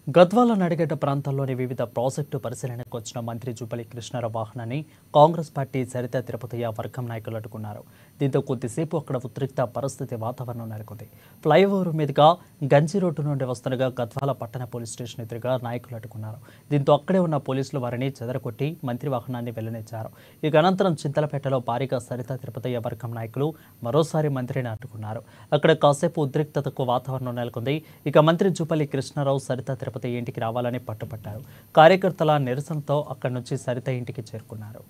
గద్వాల నడిగడ్డ ప్రాంతాల్లోని వివిధ ప్రాజెక్టు పరిశీలనకు వచ్చిన మంత్రి జూపల్లి కృష్ణారావు వాహనాన్ని కాంగ్రెస్ పార్టీ సరిత తిరుపతయ్య వర్గం నాయకులు అడ్డుకున్నారు. దీంతో కొద్దిసేపు అక్కడ ఉద్రిక్త పరిస్థితి వాతావరణం నెలకొంది. ఫ్లైఓవర్ మీదుగా గంజి రోడ్డు నుండి వస్తుండగా గద్వాల పట్టణ పోలీస్ స్టేషన్ ఎదురుగా నాయకులు అడ్డుకున్నారు. దీంతో అక్కడే ఉన్న పోలీసులు వారిని చెదరగొట్టి మంత్రి వాహనాన్ని వెళ్లనిచ్చారు. ఇక అనంతరం చింతలపేటలో భారీగా సరిత తిరుపతయ్య వర్గం నాయకులు మరోసారి మంత్రిని అడ్డుకున్నారు. అక్కడ కాసేపు ఉద్రిక్తతకు వాతావరణం నెలకొంది. ఇక మంత్రి జూపల్లి కృష్ణారావు సరిత తిరుపతి ఇంటికి రావాలని పట్టుపట్టారు. కార్యకర్తల నిరసనతో అక్కడి నుంచి సరిత ఇంటికి చేరుకున్నారు.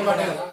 बात है